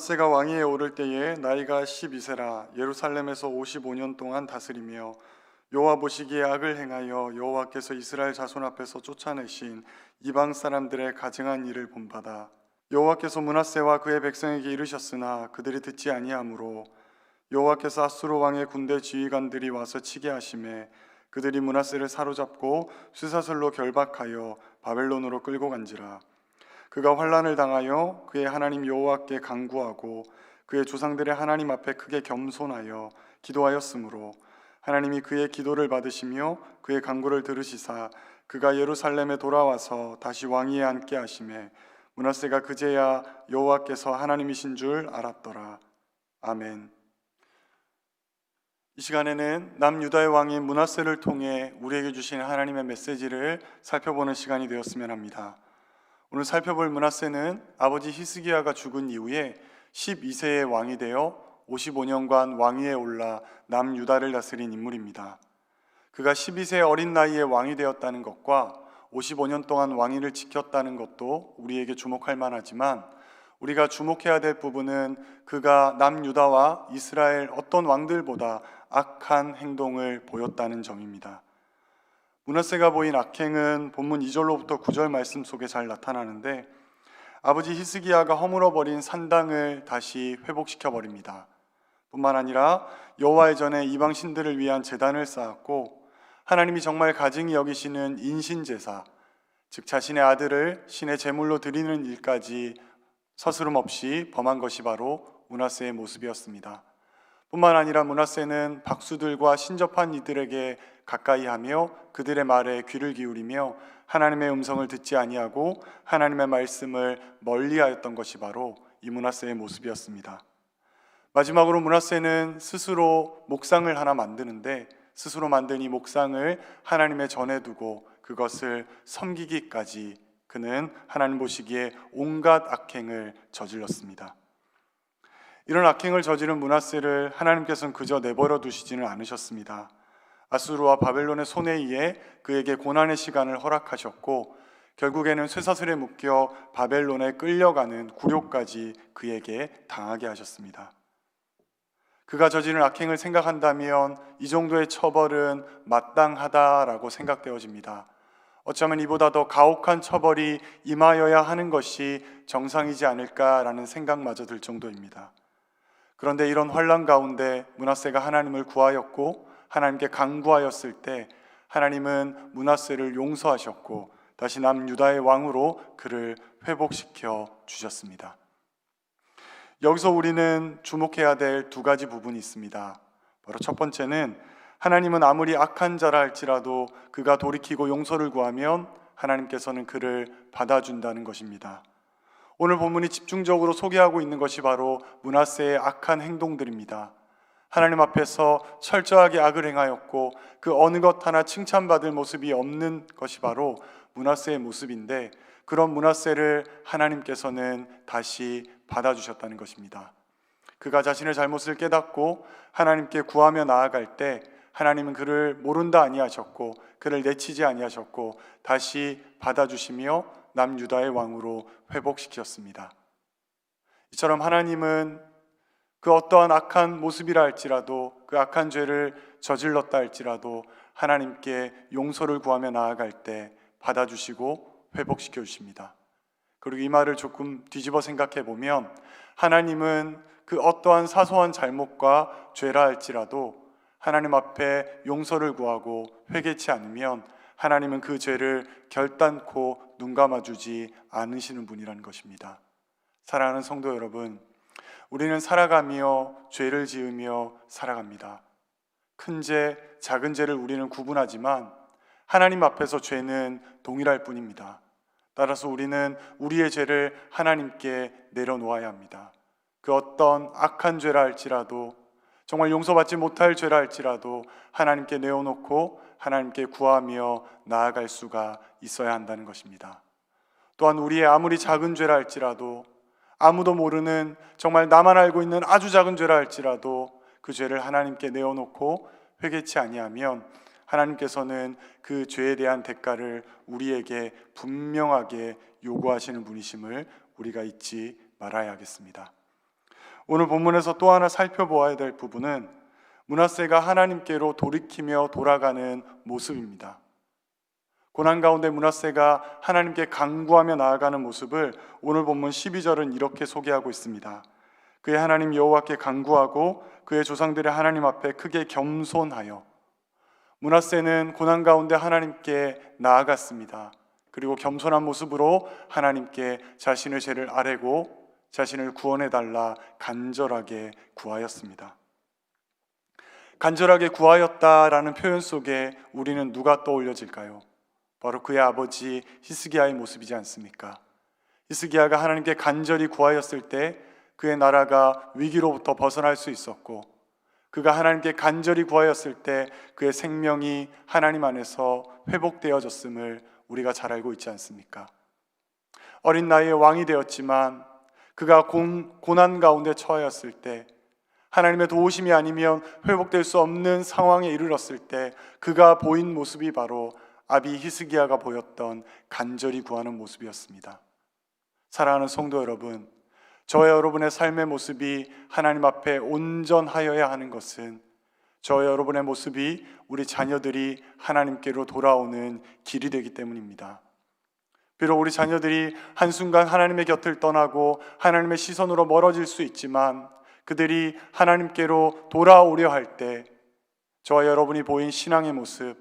므낫세가 왕위에 오를 때에 나이가 12세라 예루살렘에서 55년 동안 다스리며 여호와 보시기에 악을 행하여 여호와께서 이스라엘 자손 앞에서 쫓아내신 이방 사람들의 가증한 일을 본받아 여호와께서 므낫세와 그의 백성에게 이르셨으나 그들이 듣지 아니하므로 여호와께서 앗수르 왕의 군대 지휘관들이 와서 치게 하심에 그들이 므낫세를 사로잡고 쇠사슬로 결박하여 바벨론으로 끌고 간지라. 그가 환난을 당하여 그의 하나님 여호와께 간구하고 그의 조상들의 하나님 앞에 크게 겸손하여 기도하였으므로 하나님이 그의 기도를 받으시며 그의 간구를 들으시사 그가 예루살렘에 돌아와서 다시 왕위에 앉게 하심에 므낫세가 그제야 여호와께서 하나님이신 줄 알았더라. 아멘. 이 시간에는 남유다의 왕인 므낫세를 통해 우리에게 주신 하나님의 메시지를 살펴보는 시간이 되었으면 합니다. 오늘 살펴볼 므낫세는 아버지 히스기야가 죽은 이후에 12세의 왕이 되어 55년간 왕위에 올라 남유다를 다스린 인물입니다. 그가 12세 어린 나이에 왕이 되었다는 것과 55년 동안 왕위를 지켰다는 것도 우리에게 주목할 만하지만 우리가 주목해야 될 부분은 그가 남유다와 이스라엘 어떤 왕들보다 악한 행동을 보였다는 점입니다. 므낫세가 보인 악행은 본문 2절로부터 9절 말씀 속에 잘 나타나는데 아버지 히스기야가 허물어버린 산당을 다시 회복시켜버립니다. 뿐만 아니라 여호와의 전에 이방 신들을 위한 제단을 쌓았고 하나님이 정말 가증히 여기시는 인신제사, 즉 자신의 아들을 신의 제물로 드리는 일까지 서스름 없이 범한 것이 바로 므낫세의 모습이었습니다. 뿐만 아니라 므낫세는 박수들과 신접한 이들에게 가까이하며 그들의 말에 귀를 기울이며 하나님의 음성을 듣지 아니하고 하나님의 말씀을 멀리하였던 것이 바로 이 므낫세의 모습이었습니다. 마지막으로 므낫세는 스스로 목상을 하나 만드는데 스스로 만든 이 목상을 하나님의 전에 두고 그것을 섬기기까지 그는 하나님 보시기에 온갖 악행을 저질렀습니다. 이런 악행을 저지른 므낫세를 하나님께서는 그저 내버려 두시지는 않으셨습니다. 아수르와 바벨론의 손에 의해 그에게 고난의 시간을 허락하셨고 결국에는 쇠사슬에 묶여 바벨론에 끌려가는 굴욕까지 그에게 당하게 하셨습니다. 그가 저지른 악행을 생각한다면 이 정도의 처벌은 마땅하다라고 생각되어집니다. 어쩌면 이보다 더 가혹한 처벌이 임하여야 하는 것이 정상이지 않을까라는 생각마저 들 정도입니다. 그런데 이런 환난 가운데 므낫세가 하나님을 구하였고 하나님께 간구하였을 때 하나님은 므낫세를 용서하셨고 다시 남유다의 왕으로 그를 회복시켜 주셨습니다. 여기서 우리는 주목해야 될 두 가지 부분이 있습니다. 바로 첫 번째는 하나님은 아무리 악한 자라 할지라도 그가 돌이키고 용서를 구하면 하나님께서는 그를 받아준다는 것입니다. 오늘 본문이 집중적으로 소개하고 있는 것이 바로 므낫세의 악한 행동들입니다. 하나님 앞에서 철저하게 악을 행하였고 그 어느 것 하나 칭찬받을 모습이 없는 것이 바로 므낫세의 모습인데 그런 므낫세를 하나님께서는 다시 받아주셨다는 것입니다. 그가 자신의 잘못을 깨닫고 하나님께 구하며 나아갈 때 하나님은 그를 모른다 아니하셨고 그를 내치지 아니하셨고 다시 받아주시며 남유다의 왕으로 회복시켰습니다. 이처럼 하나님은 그 어떠한 악한 모습이라 할지라도 그 악한 죄를 저질렀다 할지라도 하나님께 용서를 구하며 나아갈 때 받아주시고 회복시켜 주십니다. 그리고 이 말을 조금 뒤집어 생각해 보면 하나님은 그 어떠한 사소한 잘못과 죄라 할지라도 하나님 앞에 용서를 구하고 회개치 않으면 하나님은 그 죄를 결단코 눈 감아주지 않으시는 분이라는 것입니다. 사랑하는 성도 여러분, 우리는 살아가며 죄를 지으며 살아갑니다. 큰 죄, 작은 죄를 우리는 구분하지만 하나님 앞에서 죄는 동일할 뿐입니다. 따라서 우리는 우리의 죄를 하나님께 내려놓아야 합니다. 그 어떤 악한 죄라 할지라도 정말 용서받지 못할 죄라 할지라도 하나님께 내어놓고 하나님께 구하며 나아갈 수가 있어야 한다는 것입니다. 또한 우리의 아무리 작은 죄라 할지라도 아무도 모르는 정말 나만 알고 있는 아주 작은 죄라 할지라도 그 죄를 하나님께 내어놓고 회개치 아니하면 하나님께서는 그 죄에 대한 대가를 우리에게 분명하게 요구하시는 분이심을 우리가 잊지 말아야 하겠습니다. 오늘 본문에서 또 하나 살펴보아야 될 부분은 므낫세가 하나님께로 돌이키며 돌아가는 모습입니다. 고난 가운데 므낫세가 하나님께 간구하며 나아가는 모습을 오늘 본문 12절은 이렇게 소개하고 있습니다. 그의 하나님 여호와께 간구하고 그의 조상들의 하나님 앞에 크게 겸손하여. 므낫세는 고난 가운데 하나님께 나아갔습니다. 그리고 겸손한 모습으로 하나님께 자신의 죄를 아뢰고 자신을 구원해달라 간절하게 구하였습니다. 간절하게 구하였다라는 표현 속에 우리는 누가 떠올려질까요? 바로 그의 아버지 히스기야의 모습이지 않습니까? 히스기야가 하나님께 간절히 구하였을 때 그의 나라가 위기로부터 벗어날 수 있었고, 그가 하나님께 간절히 구하였을 때 그의 생명이 하나님 안에서 회복되어졌음을 우리가 잘 알고 있지 않습니까? 어린 나이에 왕이 되었지만 그가 고난 가운데 처하였을 때, 하나님의 도우심이 아니면 회복될 수 없는 상황에 이르렀을 때 그가 보인 모습이 바로 아비 히스기야가 보였던 간절히 구하는 모습이었습니다. 사랑하는 성도 여러분, 저와 여러분의 삶의 모습이 하나님 앞에 온전하여야 하는 것은 저와 여러분의 모습이 우리 자녀들이 하나님께로 돌아오는 길이 되기 때문입니다. 비록 우리 자녀들이 한순간 하나님의 곁을 떠나고 하나님의 시선으로 멀어질 수 있지만 그들이 하나님께로 돌아오려 할 때 저와 여러분이 보인 신앙의 모습,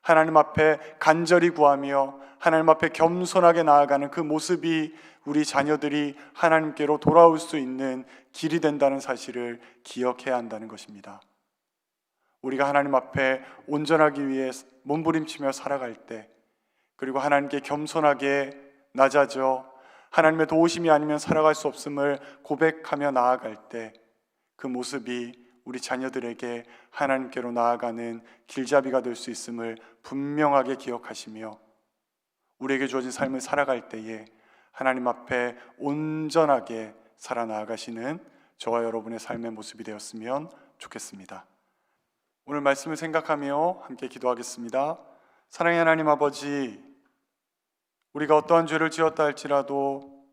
하나님 앞에 간절히 구하며 하나님 앞에 겸손하게 나아가는 그 모습이 우리 자녀들이 하나님께로 돌아올 수 있는 길이 된다는 사실을 기억해야 한다는 것입니다. 우리가 하나님 앞에 온전하기 위해 몸부림치며 살아갈 때, 그리고 하나님께 겸손하게 낮아져 하나님의 도우심이 아니면 살아갈 수 없음을 고백하며 나아갈 때 그 모습이 우리 자녀들에게 하나님께로 나아가는 길잡이가 될 수 있음을 분명하게 기억하시며 우리에게 주어진 삶을 살아갈 때에 하나님 앞에 온전하게 살아나가시는 저와 여러분의 삶의 모습이 되었으면 좋겠습니다. 오늘 말씀을 생각하며 함께 기도하겠습니다. 사랑의 하나님 아버지, 우리가 어떠한 죄를 지었다 할지라도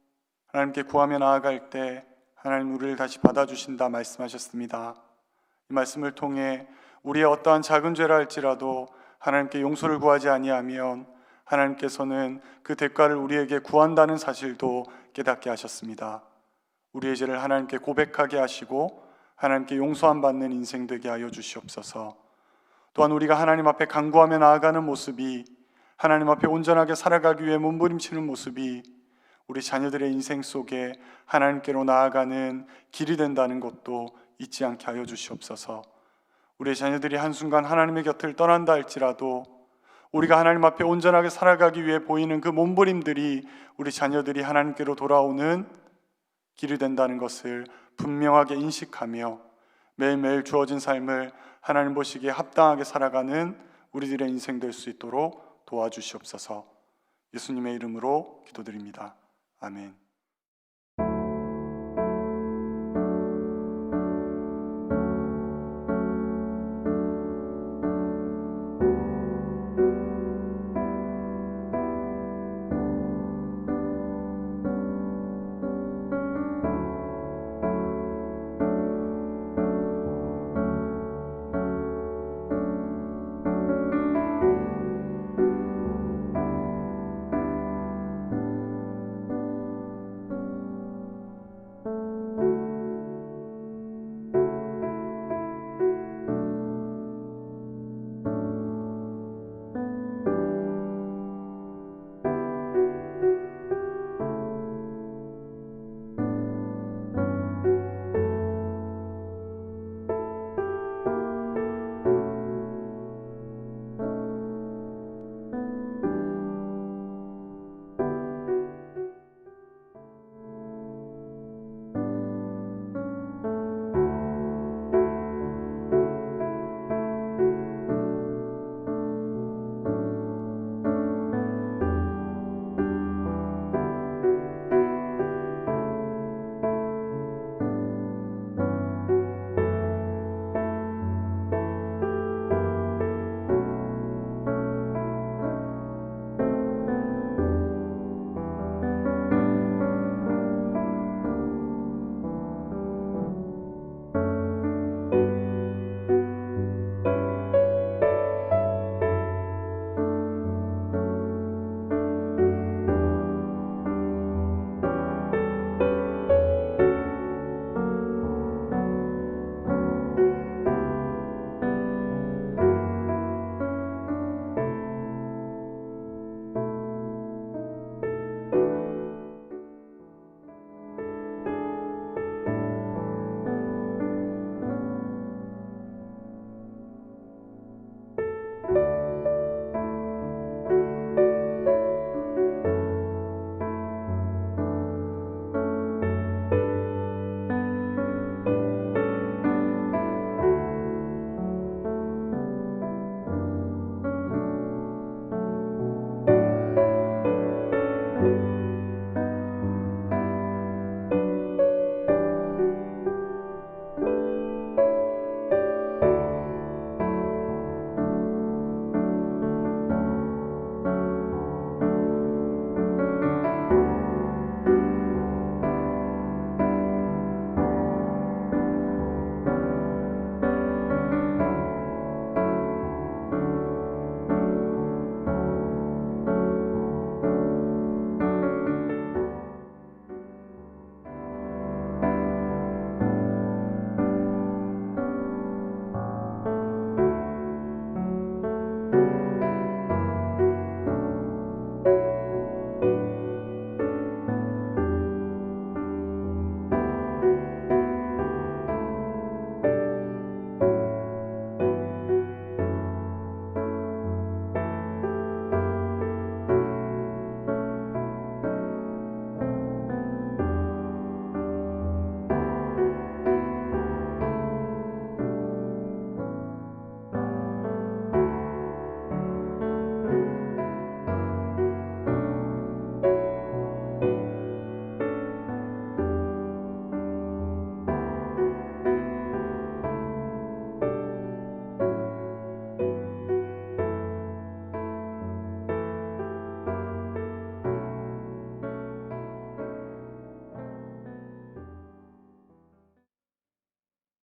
하나님께 구하며 나아갈 때 하나님 우리를 다시 받아주신다 말씀하셨습니다. 이 말씀을 통해 우리의 어떠한 작은 죄라 할지라도 하나님께 용서를 구하지 아니하면 하나님께서는 그 대가를 우리에게 구한다는 사실도 깨닫게 하셨습니다. 우리의 죄를 하나님께 고백하게 하시고 하나님께 용서함 받는 인생 되게 하여 주시옵소서. 또한 우리가 하나님 앞에 간구하며 나아가는 모습이, 하나님 앞에 온전하게 살아가기 위해 몸부림치는 모습이 우리 자녀들의 인생 속에 하나님께로 나아가는 길이 된다는 것도 잊지 않게 하여 주시옵소서. 우리의 자녀들이 한순간 하나님의 곁을 떠난다 할지라도 우리가 하나님 앞에 온전하게 살아가기 위해 보이는 그 몸부림들이 우리 자녀들이 하나님께로 돌아오는 길이 된다는 것을 분명하게 인식하며 매일매일 주어진 삶을 하나님 보시기에 합당하게 살아가는 우리들의 인생 될 수 있도록 도와주시옵소서. 예수님의 이름으로 기도드립니다. 아멘.